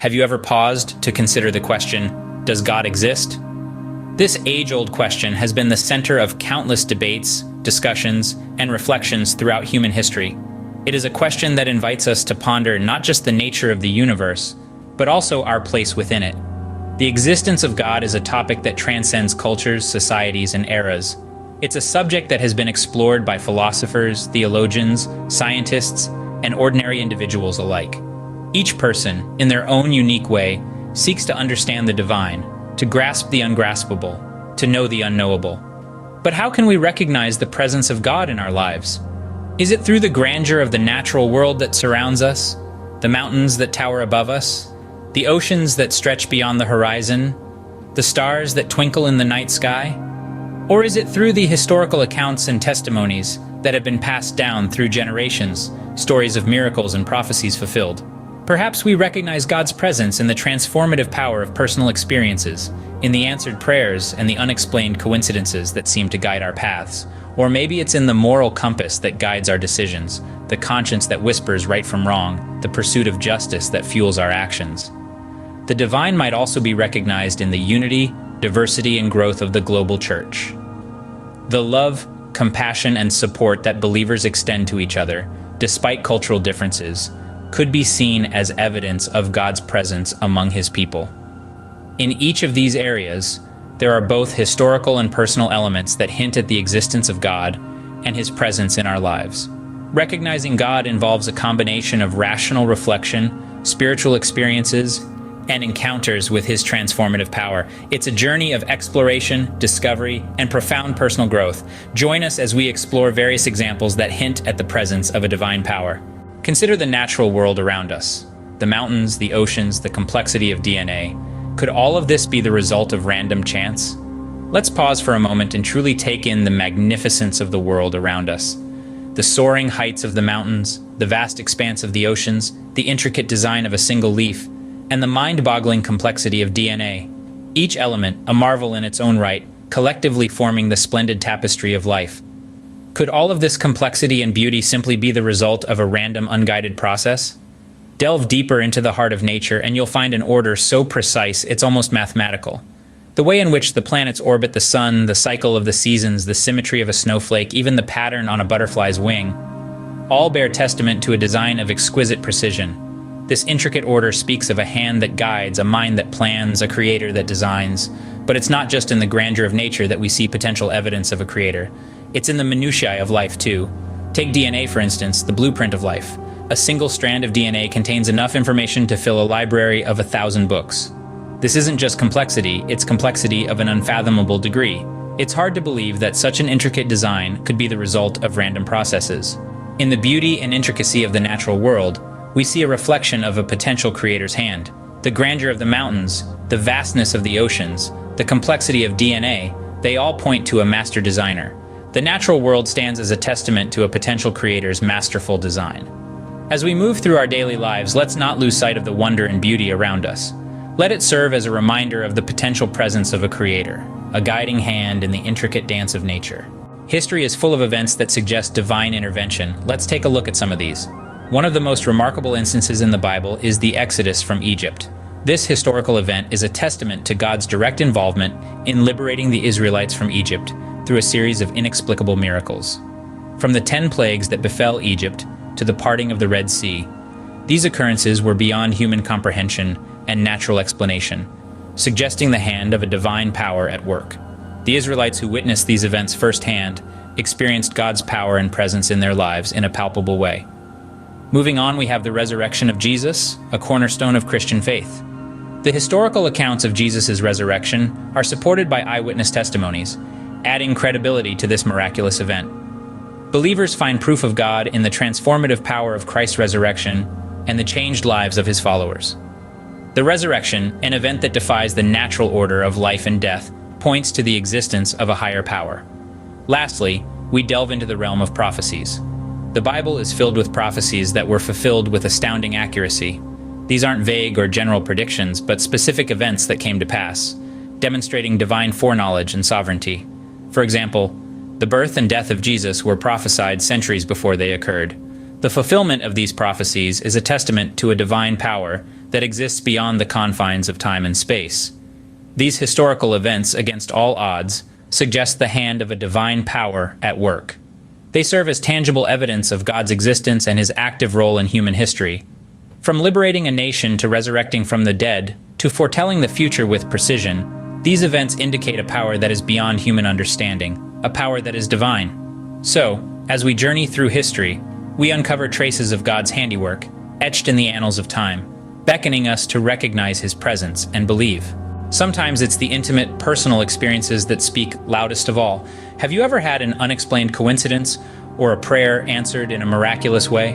Have you ever paused to consider the question, does God exist? This age-old question has been the center of countless debates, discussions, and reflections throughout human history. It is a question that invites us to ponder not just the nature of the universe, but also our place within it. The existence of God is a topic that transcends cultures, societies, and eras. It's a subject that has been explored by philosophers, theologians, scientists, and ordinary individuals alike. Each person, in their own unique way, seeks to understand the divine, to grasp the ungraspable, to know the unknowable. But how can we recognize the presence of God in our lives? Is it through the grandeur of the natural world that surrounds us, the mountains that tower above us, the oceans that stretch beyond the horizon, the stars that twinkle in the night sky? Or is it through the historical accounts and testimonies that have been passed down through generations, stories of miracles and prophecies fulfilled? Perhaps we recognize God's presence in the transformative power of personal experiences, in the answered prayers and the unexplained coincidences that seem to guide our paths. Or maybe it's in the moral compass that guides our decisions, the conscience that whispers right from wrong, the pursuit of justice that fuels our actions. The divine might also be recognized in the unity, diversity, and growth of the global church. The love, compassion, and support that believers extend to each other, despite cultural differences, could be seen as evidence of God's presence among His people. In each of these areas, there are both historical and personal elements that hint at the existence of God and His presence in our lives. Recognizing God involves a combination of rational reflection, spiritual experiences, and encounters with His transformative power. It's a journey of exploration, discovery, and profound personal growth. Join us as we explore various examples that hint at the presence of a divine power. Consider the natural world around us. The mountains, the oceans, the complexity of DNA. Could all of this be the result of random chance? Let's pause for a moment and truly take in the magnificence of the world around us. The soaring heights of the mountains, the vast expanse of the oceans, the intricate design of a single leaf, and the mind-boggling complexity of DNA. Each element, a marvel in its own right, collectively forming the splendid tapestry of life. Could all of this complexity and beauty simply be the result of a random, unguided process? Delve deeper into the heart of nature and you'll find an order so precise it's almost mathematical. The way in which the planets orbit the sun, the cycle of the seasons, the symmetry of a snowflake, even the pattern on a butterfly's wing, all bear testament to a design of exquisite precision. This intricate order speaks of a hand that guides, a mind that plans, a creator that designs. But it's not just in the grandeur of nature that we see potential evidence of a creator. It's in the minutiae of life too. Take DNA, for instance, the blueprint of life. A single strand of DNA contains enough information to fill a library of 1,000 books. This isn't just complexity, it's complexity of an unfathomable degree. It's hard to believe that such an intricate design could be the result of random processes. In the beauty and intricacy of the natural world, we see a reflection of a potential creator's hand. The grandeur of the mountains, the vastness of the oceans, the complexity of DNA, they all point to a master designer. The natural world stands as a testament to a potential creator's masterful design. As we move through our daily lives, let's not lose sight of the wonder and beauty around us. Let it serve as a reminder of the potential presence of a creator, a guiding hand in the intricate dance of nature. History is full of events that suggest divine intervention. Let's take a look at some of these. One of the most remarkable instances in the Bible is the Exodus from Egypt. This historical event is a testament to God's direct involvement in liberating the Israelites from Egypt through a series of inexplicable miracles. From the 10 plagues that befell Egypt to the parting of the Red Sea, these occurrences were beyond human comprehension and natural explanation, suggesting the hand of a divine power at work. The Israelites who witnessed these events firsthand experienced God's power and presence in their lives in a palpable way. Moving on, we have the resurrection of Jesus, a cornerstone of Christian faith. The historical accounts of Jesus' resurrection are supported by eyewitness testimonies, adding credibility to this miraculous event. Believers find proof of God in the transformative power of Christ's resurrection and the changed lives of His followers. The resurrection, an event that defies the natural order of life and death, points to the existence of a higher power. Lastly, we delve into the realm of prophecies. The Bible is filled with prophecies that were fulfilled with astounding accuracy. These aren't vague or general predictions, but specific events that came to pass, demonstrating divine foreknowledge and sovereignty. For example, the birth and death of Jesus were prophesied centuries before they occurred. The fulfillment of these prophecies is a testament to a divine power that exists beyond the confines of time and space. These historical events, against all odds, suggest the hand of a divine power at work. They serve as tangible evidence of God's existence and his active role in human history. From liberating a nation to resurrecting from the dead, to foretelling the future with precision, these events indicate a power that is beyond human understanding, a power that is divine. So, as we journey through history, we uncover traces of God's handiwork, etched in the annals of time, beckoning us to recognize his presence and believe. Sometimes it's the intimate, personal experiences that speak loudest of all. Have you ever had an unexplained coincidence or a prayer answered in a miraculous way?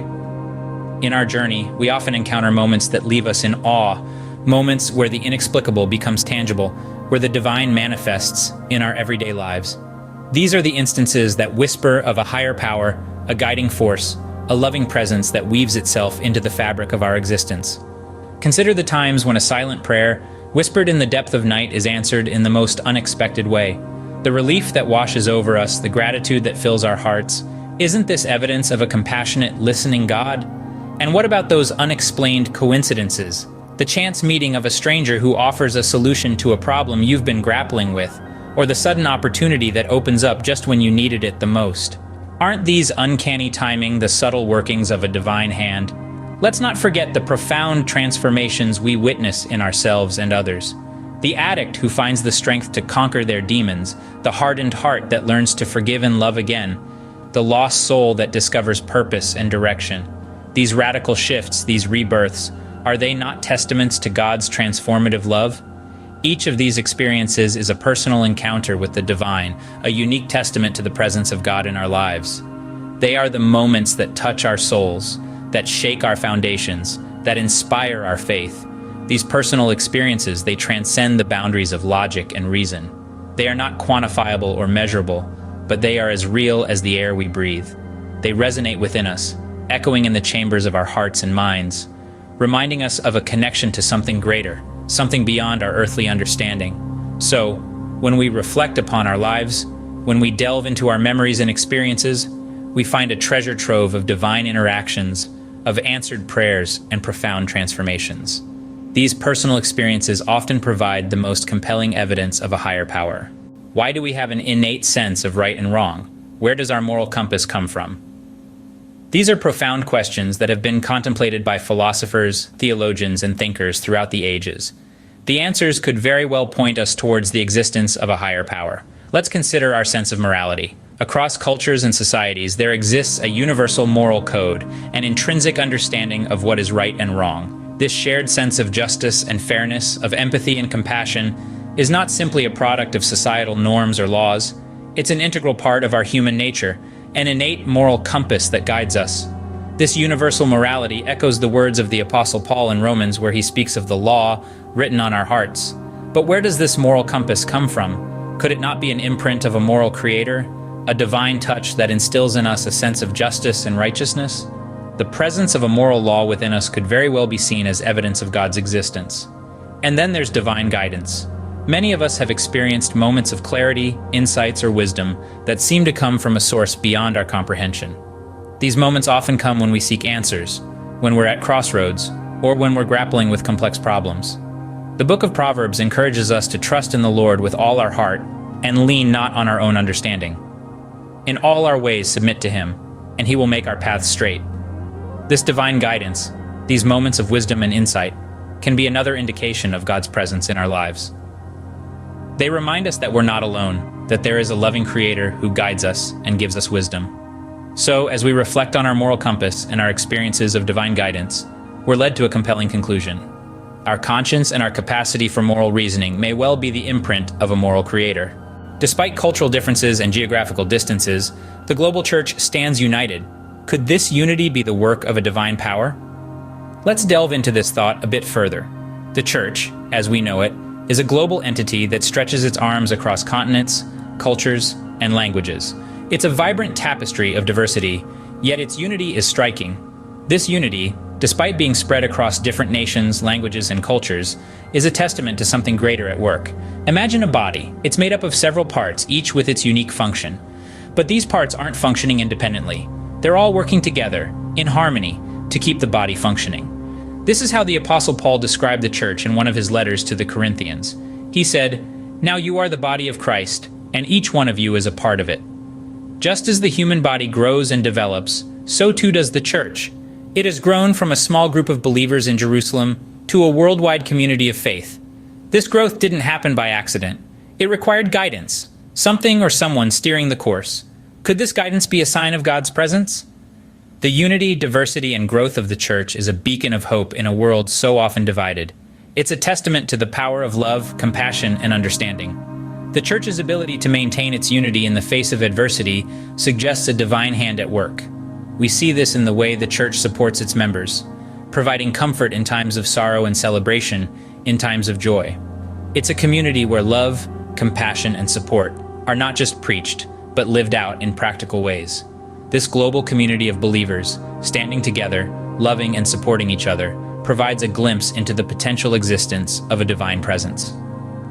In our journey, we often encounter moments that leave us in awe, moments where the inexplicable becomes tangible, where the divine manifests in our everyday lives. These are the instances that whisper of a higher power, a guiding force, a loving presence that weaves itself into the fabric of our existence. Consider the times when a silent prayer, whispered in the depth of night, is answered in the most unexpected way. The relief that washes over us, the gratitude that fills our hearts. Isn't this evidence of a compassionate, listening God? And what about those unexplained coincidences? The chance meeting of a stranger who offers a solution to a problem you've been grappling with, or the sudden opportunity that opens up just when you needed it the most. Aren't these uncanny timing the subtle workings of a divine hand? Let's not forget the profound transformations we witness in ourselves and others. The addict who finds the strength to conquer their demons, the hardened heart that learns to forgive and love again, the lost soul that discovers purpose and direction. These radical shifts, these rebirths, are they not testaments to God's transformative love? Each of these experiences is a personal encounter with the divine, a unique testament to the presence of God in our lives. They are the moments that touch our souls, that shake our foundations, that inspire our faith. These personal experiences, they transcend the boundaries of logic and reason. They are not quantifiable or measurable, but they are as real as the air we breathe. They resonate within us, echoing in the chambers of our hearts and minds, reminding us of a connection to something greater, something beyond our earthly understanding. So, when we reflect upon our lives, when we delve into our memories and experiences, we find a treasure trove of divine interactions, of answered prayers and profound transformations. These personal experiences often provide the most compelling evidence of a higher power. Why do we have an innate sense of right and wrong? Where does our moral compass come from? These are profound questions that have been contemplated by philosophers, theologians, and thinkers throughout the ages. The answers could very well point us towards the existence of a higher power. Let's consider our sense of morality. Across cultures and societies, there exists a universal moral code, an intrinsic understanding of what is right and wrong. This shared sense of justice and fairness, of empathy and compassion, is not simply a product of societal norms or laws. It's an integral part of our human nature, an innate moral compass that guides us. This universal morality echoes the words of the Apostle Paul in Romans, where he speaks of the law written on our hearts. But where does this moral compass come from? Could it not be an imprint of a moral creator? A divine touch that instills in us a sense of justice and righteousness? The presence of a moral law within us could very well be seen as evidence of God's existence. And then there's divine guidance. Many of us have experienced moments of clarity, insights, or wisdom that seem to come from a source beyond our comprehension. These moments often come when we seek answers, when we're at crossroads, or when we're grappling with complex problems. The book of Proverbs encourages us to trust in the Lord with all our heart and lean not on our own understanding. In all our ways submit to him, and he will make our paths straight. This divine guidance, these moments of wisdom and insight, can be another indication of God's presence in our lives. They remind us that we're not alone, that there is a loving creator who guides us and gives us wisdom. So, as we reflect on our moral compass and our experiences of divine guidance, we're led to a compelling conclusion. Our conscience and our capacity for moral reasoning may well be the imprint of a moral creator. Despite cultural differences and geographical distances, the global church stands united. Could this unity be the work of a divine power? Let's delve into this thought a bit further. The church, as we know it, is a global entity that stretches its arms across continents, cultures, and languages. It's a vibrant tapestry of diversity, yet its unity is striking. This unity, despite being spread across different nations, languages, and cultures, is a testament to something greater at work. Imagine a body. It's made up of several parts, each with its unique function. But these parts aren't functioning independently. They're all working together, in harmony, to keep the body functioning. This is how the Apostle Paul described the church in one of his letters to the Corinthians. He said, "Now you are the body of Christ, and each one of you is a part of it." Just as the human body grows and develops, so too does the church. It has grown from a small group of believers in Jerusalem to a worldwide community of faith. This growth didn't happen by accident. It required guidance, something or someone steering the course. Could this guidance be a sign of God's presence? The unity, diversity, and growth of the church is a beacon of hope in a world so often divided. It's a testament to the power of love, compassion, and understanding. The church's ability to maintain its unity in the face of adversity suggests a divine hand at work. We see this in the way the church supports its members, providing comfort in times of sorrow and celebration in times of joy. It's a community where love, compassion, and support are not just preached, but lived out in practical ways. This global community of believers, standing together, loving and supporting each other, provides a glimpse into the potential existence of a divine presence.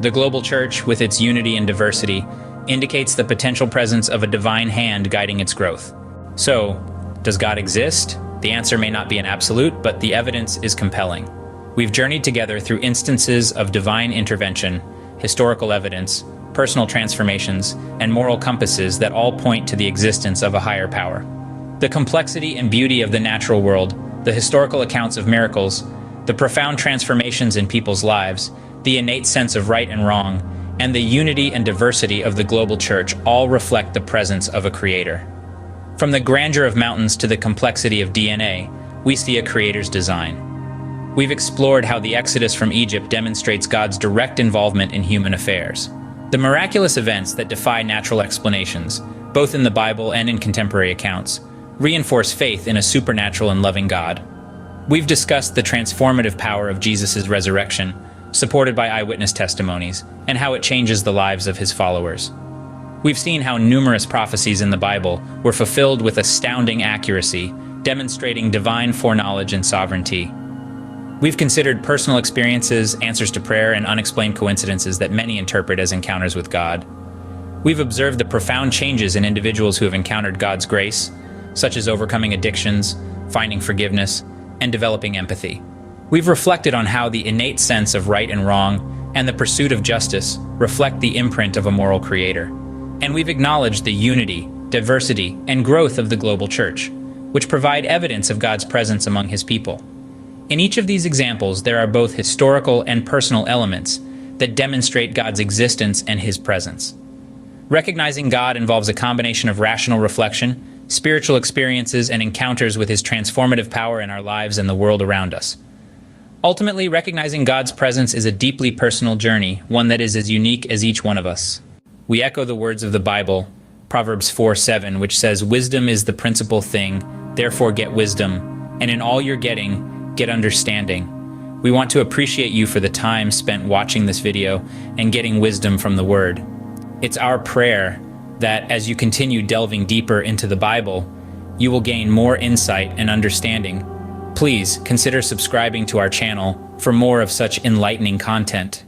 The global church, with its unity and diversity, indicates the potential presence of a divine hand guiding its growth. So, does God exist? The answer may not be an absolute, but the evidence is compelling. We've journeyed together through instances of divine intervention, historical evidence, personal transformations, and moral compasses that all point to the existence of a higher power. The complexity and beauty of the natural world, the historical accounts of miracles, the profound transformations in people's lives, the innate sense of right and wrong, and the unity and diversity of the global church all reflect the presence of a creator. From the grandeur of mountains to the complexity of DNA, we see a creator's design. We've explored how the Exodus from Egypt demonstrates God's direct involvement in human affairs. The miraculous events that defy natural explanations, both in the Bible and in contemporary accounts, reinforce faith in a supernatural and loving God. We've discussed the transformative power of Jesus' resurrection, supported by eyewitness testimonies, and how it changes the lives of his followers. We've seen how numerous prophecies in the Bible were fulfilled with astounding accuracy, demonstrating divine foreknowledge and sovereignty. We've considered personal experiences, answers to prayer, and unexplained coincidences that many interpret as encounters with God. We've observed the profound changes in individuals who have encountered God's grace, such as overcoming addictions, finding forgiveness, and developing empathy. We've reflected on how the innate sense of right and wrong and the pursuit of justice reflect the imprint of a moral creator. And we've acknowledged the unity, diversity, and growth of the global church, which provide evidence of God's presence among his people. In each of these examples, there are both historical and personal elements that demonstrate God's existence and his presence. Recognizing God involves a combination of rational reflection, spiritual experiences, and encounters with his transformative power in our lives and the world around us. Ultimately, recognizing God's presence is a deeply personal journey, one that is as unique as each one of us. We echo the words of the Bible, Proverbs 4:7, which says, "Wisdom is the principal thing, therefore get wisdom, and in all you're getting, get understanding." We want to appreciate you for the time spent watching this video and getting wisdom from the Word. It's our prayer that as you continue delving deeper into the Bible, you will gain more insight and understanding. Please consider subscribing to our channel for more of such enlightening content.